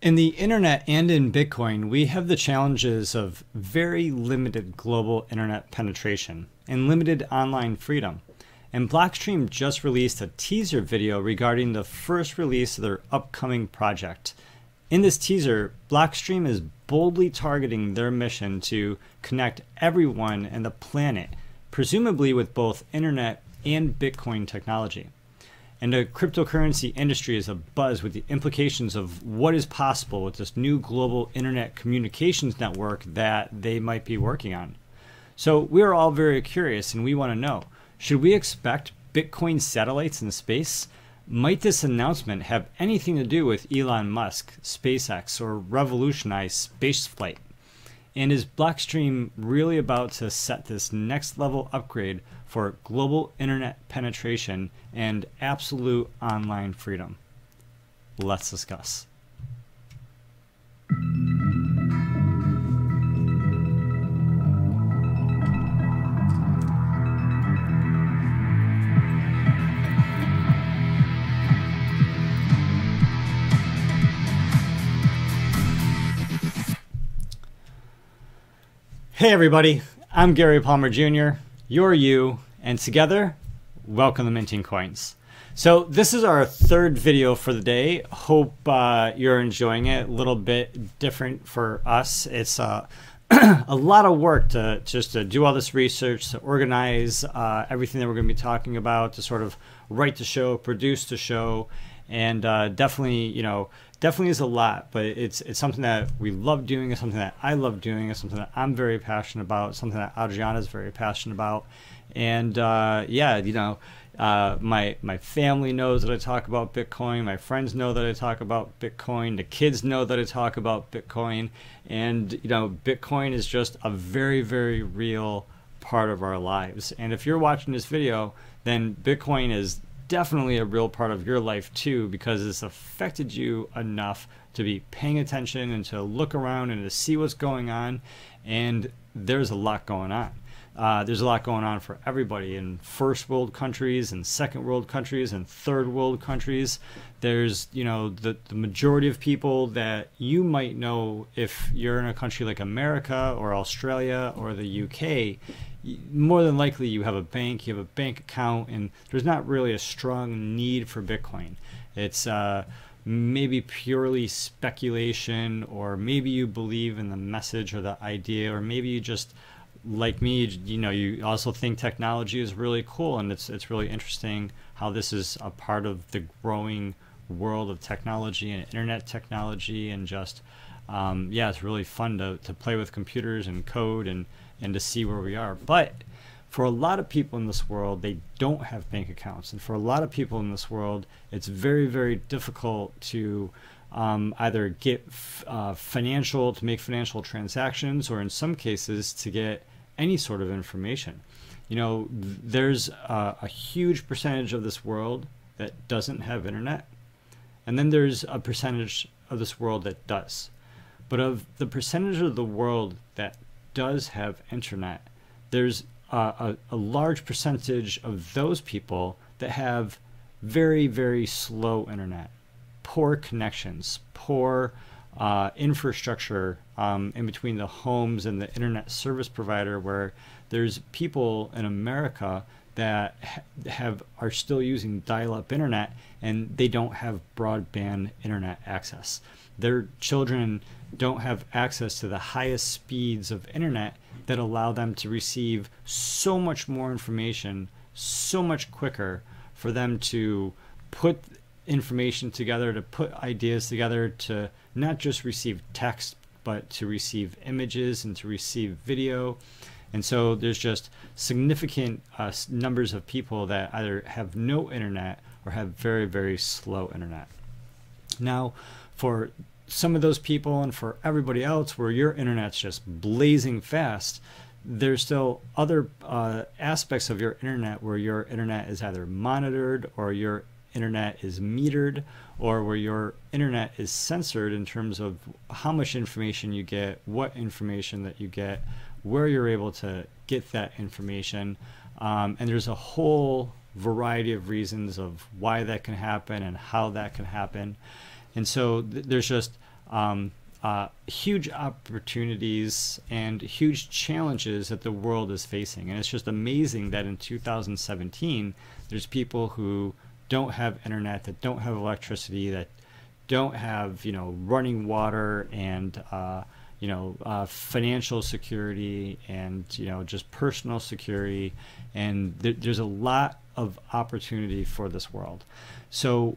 In the internet and in Bitcoin, we have the challenges of very limited global internet penetration and limited online freedom. And Blockstream just released a teaser video regarding the first release of their upcoming project. In this teaser, Blockstream is boldly targeting their mission to connect everyone and the planet, presumably with both internet and Bitcoin technology. And the cryptocurrency industry is abuzz with the implications of what is possible with this new global internet communications network that they might be working on. So we are all very curious and we want to know, should we expect Bitcoin satellites in space? Might this announcement have anything to do with Elon Musk, SpaceX, or revolutionized spaceflight? And is Blockstream really about to set this next level upgrade for global internet penetration and absolute online freedom? Let's discuss. Hey everybody, I'm Gary Palmer Jr., you're you, and together, welcome to Minting Coins. So this is our third video for the day. Hope you're enjoying it. A little bit different for us. It's a lot of work to do all this research, to organize everything that we're going to be talking about, to sort of write the show, produce the show, and definitely is a lot, but it's something that we love doing. It's something that I love doing. It's something that I'm very passionate about. Something that Adriana is very passionate about. And my family knows that I talk about Bitcoin. My friends know that I talk about Bitcoin. The kids know that I talk about Bitcoin. And Bitcoin is just a very, very real part of our lives. And if you're watching this video, then Bitcoin is definitely a real part of your life too, because it's affected you enough to be paying attention and to look around and to see what's going on. And there's a lot going on. There's a lot going on for everybody in first world countries and second world countries and third world countries. There's the majority of people that you might know if you're in a country like America or Australia or the UK. More than likely you have a bank account, and there's not really a strong need for Bitcoin. It's maybe purely speculation, or maybe you believe in the message or the idea, or maybe you just, like me, you also think technology is really cool, and it's really interesting how this is a part of the growing world of technology and internet technology, and just it's really fun to play with computers and code and to see where we are. But for a lot of people in this world, they don't have bank accounts. And for a lot of people in this world, it's very, very difficult to either get to make financial transactions, or in some cases to get any sort of information. There's a huge percentage of this world that doesn't have internet. And then there's a percentage of this world that does. But of the percentage of the world that does have internet, there's a large percentage of those people that have very, very slow internet, poor connections, poor infrastructure in between the homes and the internet service provider, where there's people in America that are still using dial-up internet, and they don't have broadband internet access. Their children don't have access to the highest speeds of internet that allow them to receive so much more information so much quicker, for them to put information together, to put ideas together, to not just receive text, but to receive images and to receive video. And so there's just significant numbers of people that either have no internet or have very, very slow internet. Now, for some of those people and for everybody else where your internet's just blazing fast, there's still other aspects of your internet where your internet is either monitored, or your internet is metered, or where your internet is censored in terms of how much information you get, what information that you get, where you're able to get that information. And there's a whole variety of reasons of why that can happen and how that can happen. And so there's just huge opportunities and huge challenges that the world is facing. And it's just amazing that in 2017, there's people who don't have internet, that don't have electricity, that don't have, running water and, financial security and, just personal security. And there's a lot of opportunity for this world. So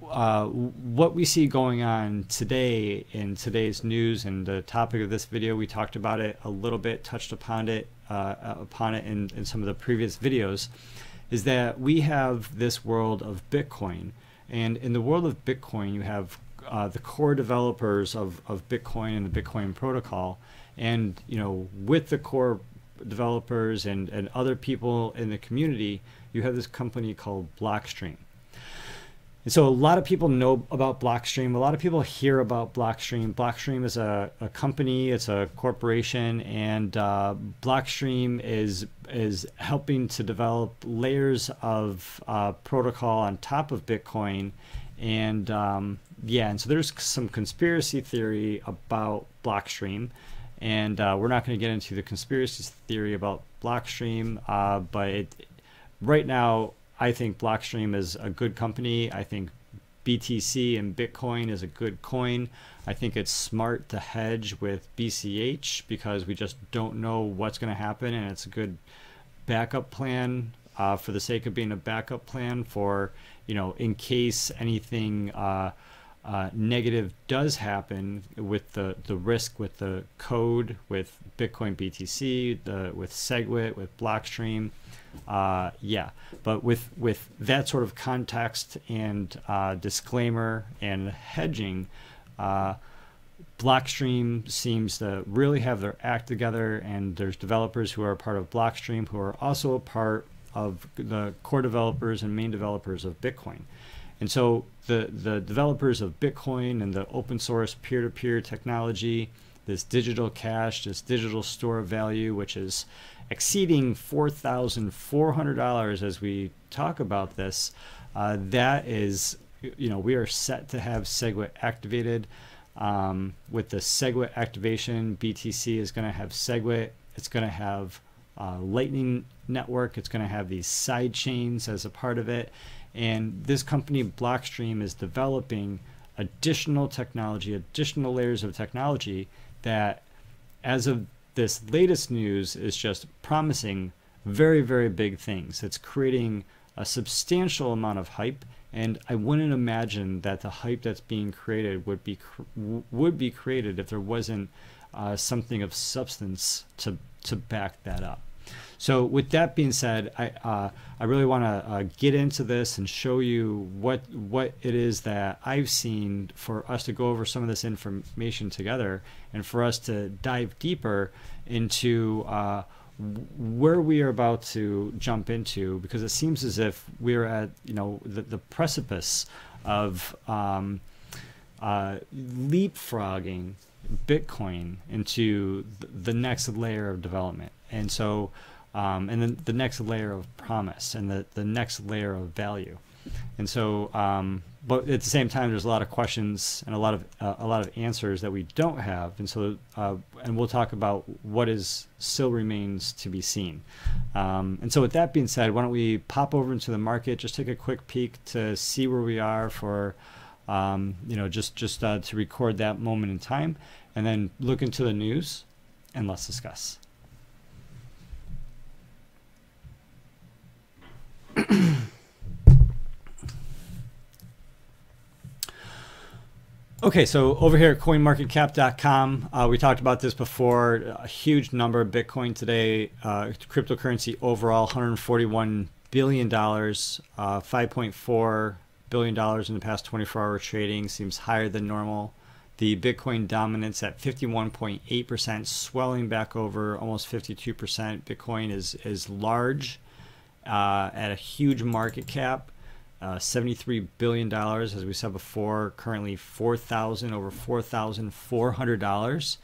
what we see going on today in today's news, and the topic of this video, we talked about it a little bit, touched upon it in some of the previous videos, is that we have this world of Bitcoin. And in the world of Bitcoin, you have the core developers of Bitcoin and the Bitcoin protocol. And, with the core developers and other people in the community, you have this company called Blockstream. And so a lot of people know about Blockstream. A lot of people hear about Blockstream. Blockstream is a company, it's a corporation, and Blockstream is helping to develop layers of protocol on top of Bitcoin. And and so there's some conspiracy theory about Blockstream. And we're not going to get into the conspiracy theory about Blockstream, but right now, I think Blockstream is a good company. I think BTC and Bitcoin is a good coin. I think it's smart to hedge with BCH because we just don't know what's going to happen, and it's a good backup plan for the sake of being a backup plan for, in case anything negative does happen with the risk with the code, with Bitcoin BTC, with SegWit, with Blockstream. But with that sort of context and disclaimer and hedging, Blockstream seems to really have their act together, and there's developers who are a part of Blockstream who are also a part of the core developers and main developers of Bitcoin. And so the developers of Bitcoin and the open source peer-to-peer technology, this digital cash, this digital store of value, which is exceeding $4,400 as we talk about this, that is, we are set to have SegWit activated. With the SegWit activation, BTC is going to have SegWit. It's going to have Lightning Network. It's going to have these side chains as a part of it. And this company, Blockstream, is developing additional technology, additional layers of technology that, as of this latest news, is just promising very, very big things. It's creating a substantial amount of hype, and I wouldn't imagine that the hype that's being created would be created if there wasn't something of substance to back that up. So with that being said, I really want to get into this and show you what it is that I've seen, for us to go over some of this information together and for us to dive deeper into where we are about to jump into, because it seems as if we're at the precipice of leapfrogging Bitcoin into the next layer of development. And so and then the next layer of promise and the next layer of value. And so but at the same time, there's a lot of questions and a lot of answers that we don't have. And so and we'll talk about what still remains to be seen. And so with that being said, why don't we pop over into the market, just take a quick peek to see where we are for just to record that moment in time, and then look into the news and let's discuss. Okay, so over here at CoinMarketCap.com, we talked about this before. A huge number of Bitcoin today, cryptocurrency overall, $141 billion, $5.4 billion in the past 24-hour trading, seems higher than normal. The Bitcoin dominance at 51.8%, swelling back over almost 52%. Bitcoin is large, at a huge market cap. $73 billion, as we said before, currently over $4,400.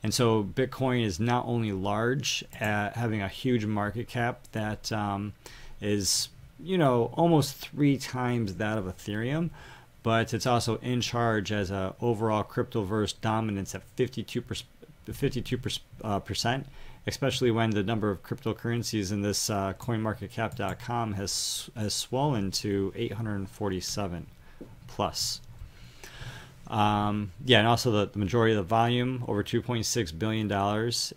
And so Bitcoin is not only large at having a huge market cap that is, almost 3 times that of Ethereum, but it's also in charge as a overall cryptoverse dominance at 52%, especially when the number of cryptocurrencies in this CoinMarketCap.com has swollen to 847 plus. Yeah, and also the majority of the volume, over $2.6 billion,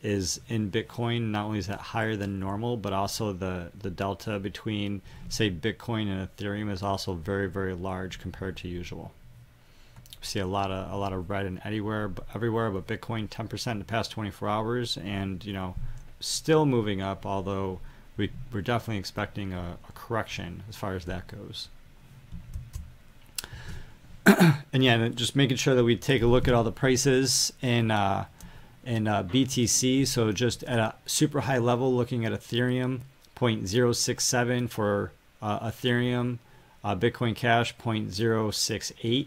is in Bitcoin. Not only is that higher than normal, but also the delta between, say, Bitcoin and Ethereum is also very, very large compared to usual. We see a lot of red and everywhere, but Bitcoin 10% in the past 24 hours, and still moving up. Although we're definitely expecting a correction as far as that goes. And yeah, just making sure that we take a look at all the prices in BTC. So just at a super high level, looking at Ethereum, 0.067 for Ethereum, Bitcoin Cash 0.068.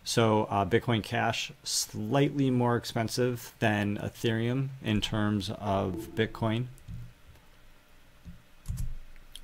So Bitcoin Cash slightly more expensive than Ethereum in terms of Bitcoin.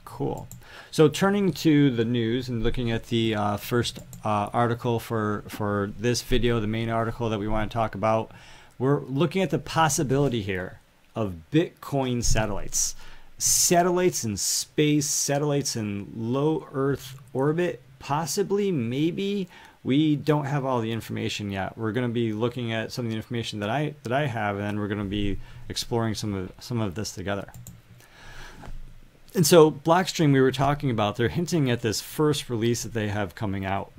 Cool. So turning to the news and looking at the first article for this video, the main article that we want to talk about, we're looking at the possibility here of Bitcoin satellites. Satellites in space, satellites in low Earth orbit, possibly, maybe. We don't have all the information yet. We're going to be looking at some of the information that I have, and then we're going to be exploring some of this together. And so Blockstream, we were talking about, they're hinting at this first release that they have coming out.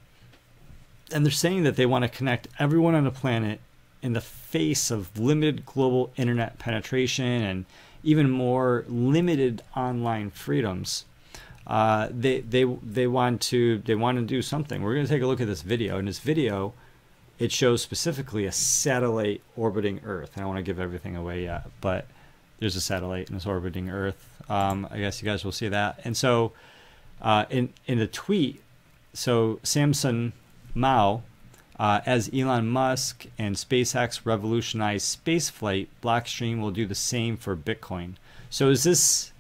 And they're saying that they want to connect everyone on the planet in the face of limited global internet penetration and even more limited online freedoms. They want to do something. We're going to take a look at this video. In this video, it shows specifically a satellite orbiting Earth. I don't want to give everything away yet, but there's a satellite and it's orbiting Earth. I guess you guys will see that. And so in the tweet, so Samson Mao, as Elon Musk and SpaceX revolutionize spaceflight, Blockstream will do the same for Bitcoin. So is this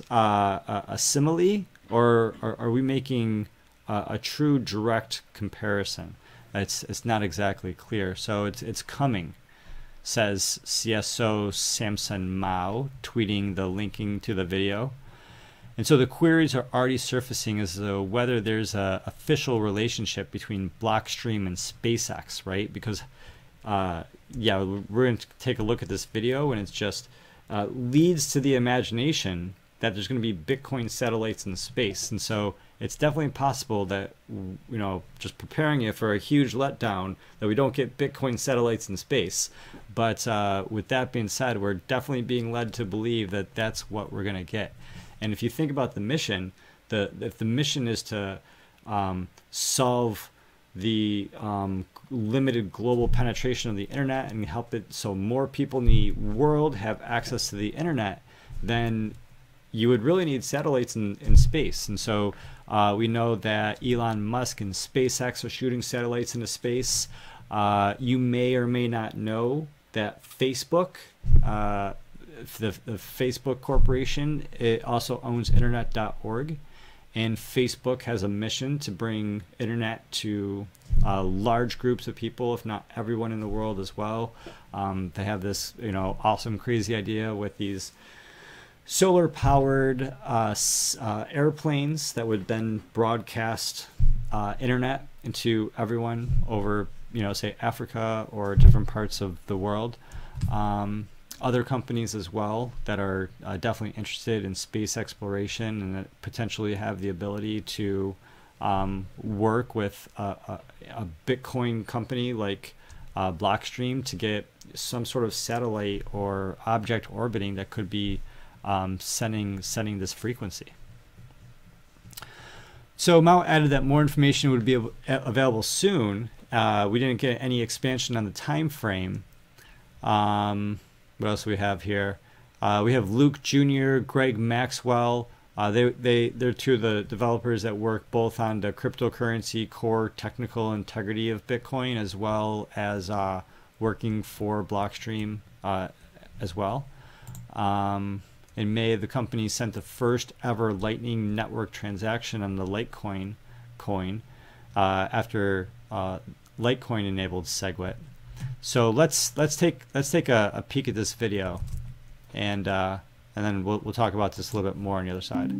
a simile, or are we making a true direct comparison? It's not exactly clear. So it's coming, says CSO Samson Mao, tweeting the linking to the video. And so the queries are already surfacing as to whether there's an official relationship between Blockstream and SpaceX, right? Because, yeah, we're going to take a look at this video, and it's just leads to the imagination that there's going to be Bitcoin satellites in space. And so it's definitely possible that, just preparing you for a huge letdown, that we don't get Bitcoin satellites in space. But with that being said, we're definitely being led to believe that that's what we're going to get. And if you think about the mission, if the mission is to solve the limited global penetration of the internet and help it so more people in the world have access to the internet, then you would really need satellites in space. And so we know that Elon Musk and SpaceX are shooting satellites into space. You may or may not know that Facebook, the Facebook Corporation, it also owns internet.org, and Facebook has a mission to bring internet to large groups of people, if not everyone in the world as well. They have this awesome crazy idea with these solar powered airplanes that would then broadcast internet into everyone over say Africa or different parts of the world. Other companies as well that are definitely interested in space exploration and that potentially have the ability to work with a Bitcoin company like Blockstream to get some sort of satellite or object orbiting that could be sending this frequency. So Mao added that more information would be available soon. We didn't get any expansion on the time frame. What else do we have here? We have Luke Jr., Greg Maxwell. They're two of the developers that work both on the cryptocurrency core technical integrity of Bitcoin, as well as working for Blockstream as well. In May, the company sent the first ever Lightning Network transaction on the Litecoin coin. after Litecoin enabled SegWit. So let's take a peek at this video, and then we'll talk about this a little bit more on the other side.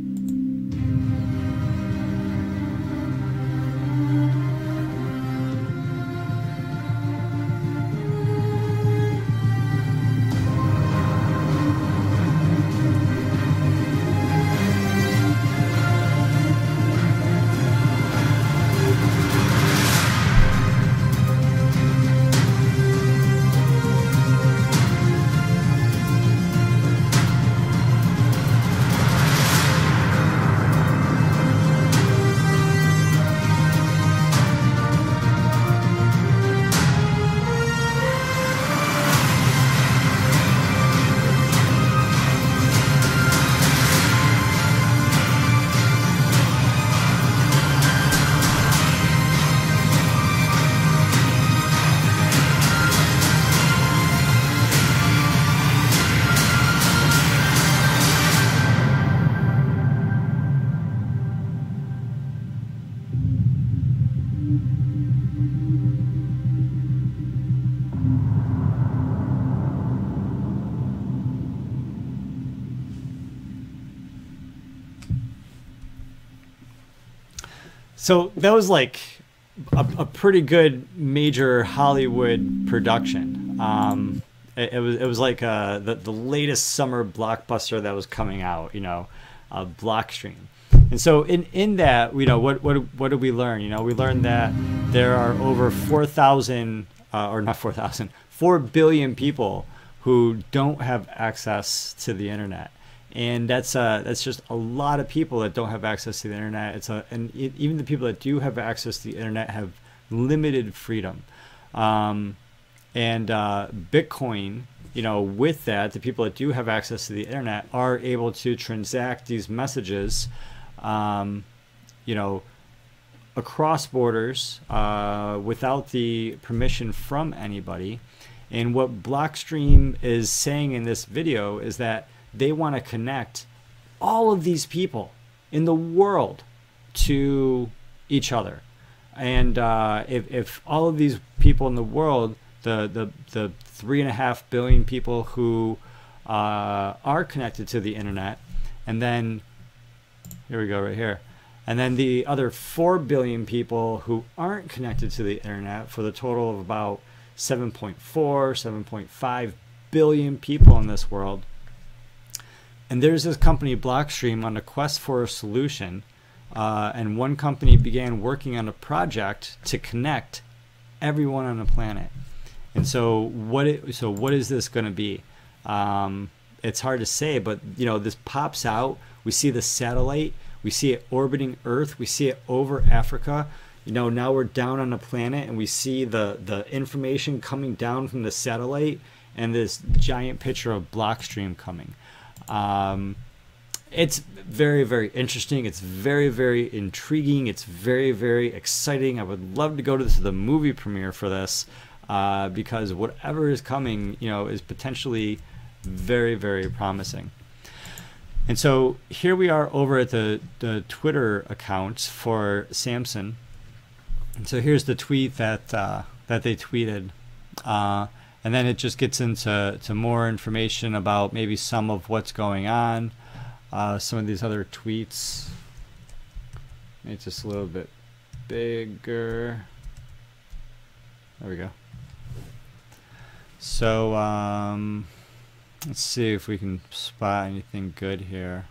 So that was like a pretty good major Hollywood production. It was like the latest summer blockbuster that was coming out, you know, Blockstream. And so in that, you know, what did we learn? You know, we learned that there are over 4,000 or not 4,000, 4 billion people who don't have access to the internet. And that's just a lot of people that don't have access to the internet. Even the people that do have access to the internet have limited freedom. And Bitcoin, you know, with that, the people that do have access to the internet are able to transact these messages, you know, across borders without the permission from anybody. And what Blockstream is saying in this video is that they want to connect all of these people in the world to each other. And if all of these people in the world, the 3.5 billion people who are connected to the internet, and then here we go right here, and then the other 4 billion people who aren't connected to the internet, for the total of about 7.5 billion people in this world. And there's this company, Blockstream, on a quest for a solution. And one company began working on a project to connect everyone on the planet. And so what is this going to be? It's hard to say, but you know, this pops out. We see the satellite. We see it orbiting Earth. We see it over Africa. You know, now we're down on the planet, and we see the information coming down from the satellite, and this giant picture of Blockstream coming. It's very, very interesting. It's very, very intriguing. It's very, very exciting. I would love to go to the movie premiere for this, because whatever is coming, you know, is potentially very, very promising. And so here we are over at the Twitter account for Samson. And so here's the tweet that they tweeted. And then it just gets into more information about maybe some of what's going on. Some of these other tweets. Make it just a little bit bigger. There we go. So let's see if we can spot anything good here.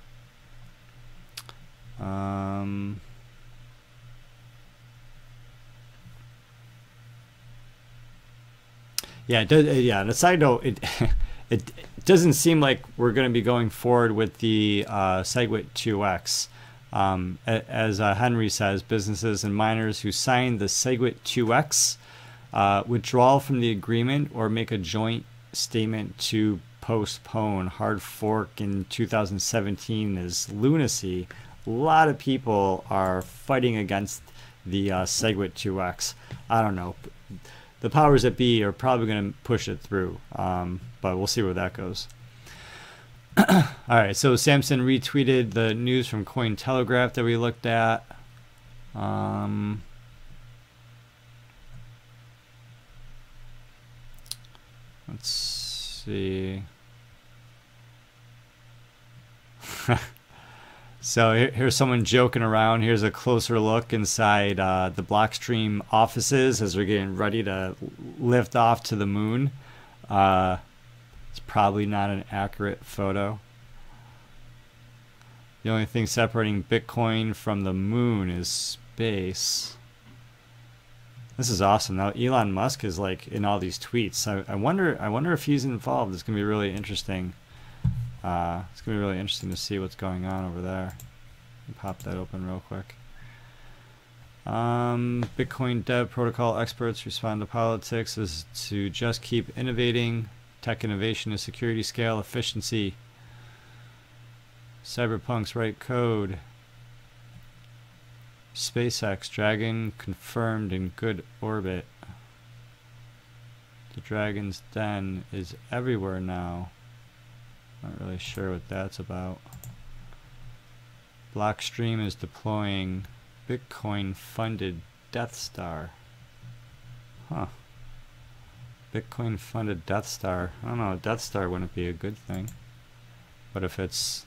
Yeah, it does, yeah. On a side note, it doesn't seem like we're going to be going forward with the SegWit 2x. As Henry says, businesses and miners who signed the SegWit 2x withdraw from the agreement or make a joint statement to postpone. Hard fork in 2017 is lunacy. A lot of people are fighting against the SegWit 2x. I don't know. The powers that be are probably going to push it through, but we'll see where that goes. All right, so Samson retweeted the news from Cointelegraph that we looked at. see. So here's someone joking around. Here's a closer look inside the Blockstream offices as they're getting ready to lift off to the moon. It's probably not an accurate photo. The only thing separating Bitcoin from the moon is space. This is awesome. Now Elon Musk is like in all these tweets. I wonder if he's involved. It's gonna be really interesting. It's gonna be really interesting to see what's going on over there. Pop that open real quick. Bitcoin dev protocol experts respond to politics is to just keep innovating. Tech innovation is security, scale, efficiency. Cyberpunks write code. SpaceX Dragon confirmed in good orbit. The Dragon's Den is everywhere now. Not really sure what that's about. Blockstream is deploying Bitcoin funded Death Star. Huh. Bitcoin funded Death Star. I don't know, Death Star wouldn't be a good thing. But if it's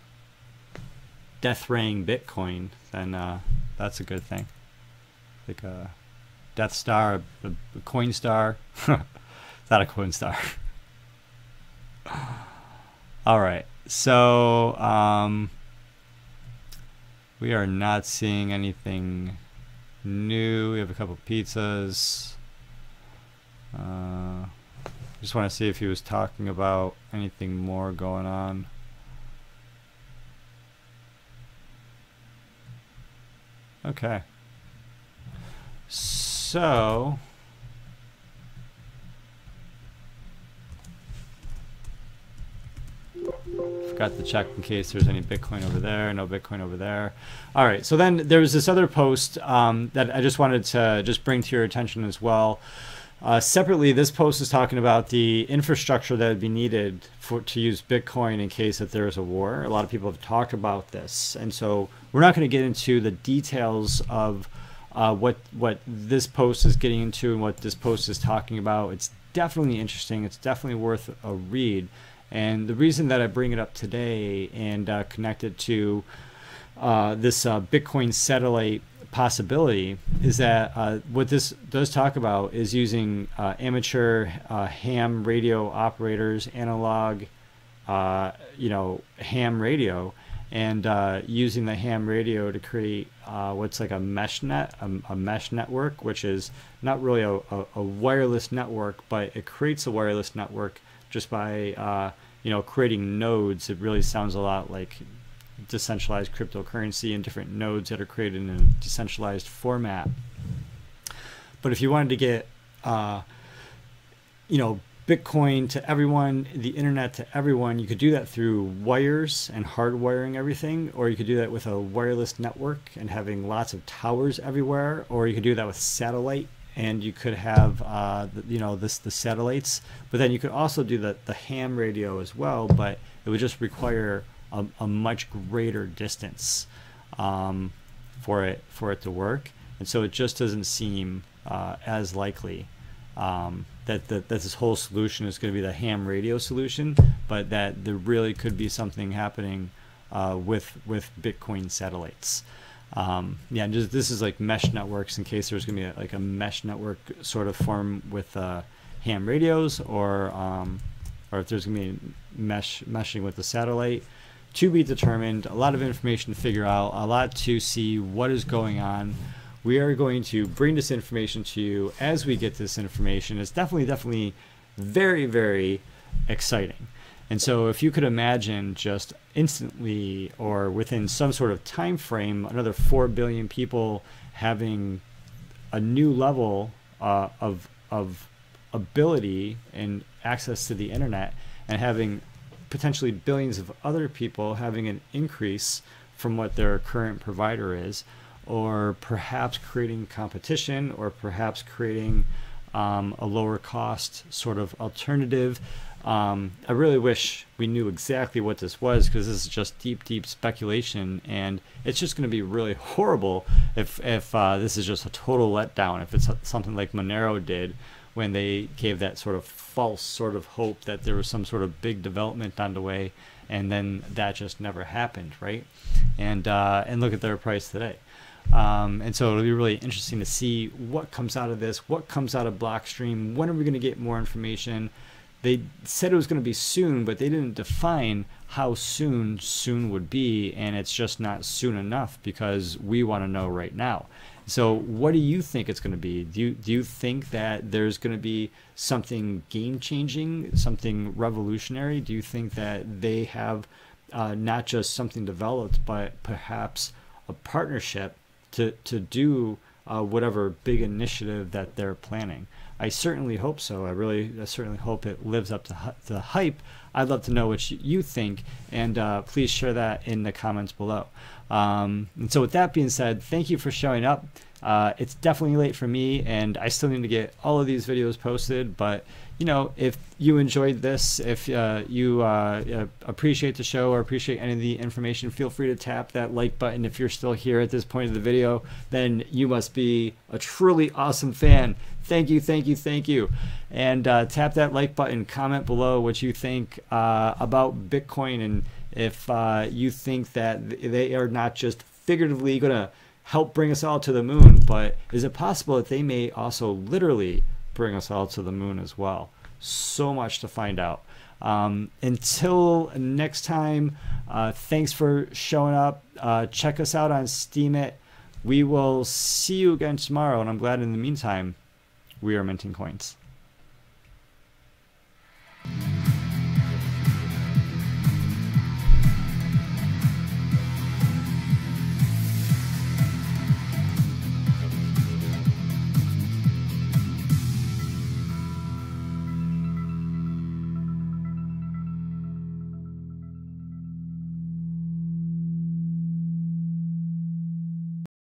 death raying Bitcoin, then that's a good thing. Like a Death Star, a Coin Star. It's not a Coin Star. Alright, so we are not seeing anything new. We have a couple pizzas. Just want to see if he was talking about anything more going on. Okay. So forgot to check in case there's any Bitcoin over there. No Bitcoin over there. All right. So then there was this other post that I just wanted to just bring to your attention as well. Separately, this post is talking about the infrastructure that would be needed to use Bitcoin in case that there is a war. A lot of people have talked about this, and so we're not going to get into the details of what this post is getting into and what this post is talking about. It's definitely interesting. It's definitely worth a read. And the reason that I bring it up today and connect it to this Bitcoin satellite possibility is that what this does talk about is using amateur ham radio operators, analog, ham radio, and using the ham radio to create what's like a mesh network, which is not really a wireless network, but it creates a wireless network just by creating nodes. It really sounds a lot like decentralized cryptocurrency and different nodes that are created in a decentralized format. But if you wanted to get Bitcoin to everyone, the internet to everyone, you could do that through wires and hardwiring everything, or you could do that with a wireless network and having lots of towers everywhere, or you could do that with satellite, and you could have the satellites, but then you could also do the ham radio as well, but it would just require a much greater distance for it to work, and so it just doesn't seem as likely that this whole solution is going to be the ham radio solution, but that there really could be something happening with Bitcoin satellites. This is like mesh networks in case there's going to be a mesh network sort of form with ham radios, or if there's going to be meshing with the satellite. To be determined. A lot of information to figure out, a lot to see what is going on. We are going to bring this information to you as we get this information. It's definitely very, very exciting. And so if you could imagine just instantly or within some sort of time frame, another 4 billion people having a new level of ability and access to the internet, and having potentially billions of other people having an increase from what their current provider is, or perhaps creating competition, or perhaps creating a lower cost sort of alternative. I really wish we knew exactly what this was, because this is just deep speculation, and it's just going to be really horrible if this is just a total letdown. If it's something like Monero did when they gave that sort of false sort of hope that there was some sort of big development on the way, and then that just never happened, right? And look at their price today. And so it'll be really interesting to see what comes out of this, what comes out of Blockstream. When are we going to get more information? They said it was going to be soon, but they didn't define how soon would be, and it's just not soon enough, because we want to know right now. So what do you think it's going to be? Do you think that there's going to be something game-changing, something revolutionary? Do you think that they have not just something developed, but perhaps a partnership to do whatever big initiative that they're planning? I certainly hope so. I certainly hope it lives up to the hype. I'd love to know what you think, and please share that in the comments below. And so with that being said, thank you for showing up. It's definitely late for me, and I still need to get all of these videos posted, but you know, if you enjoyed this, if you appreciate the show or appreciate any of the information, feel free to tap that like button. If you're still here at this point of the video, then you must be a truly awesome fan. Thank you, thank you, thank you. And tap that like button, comment below what you think about Bitcoin, and if you think that they are not just figuratively going to help bring us all to the moon, but is it possible that they may also literally bring us all to the moon as well? So much to find out. Until next time, thanks for showing up. Check us out on Steemit. We will see you again tomorrow, and I'm glad in the meantime we are minting coins.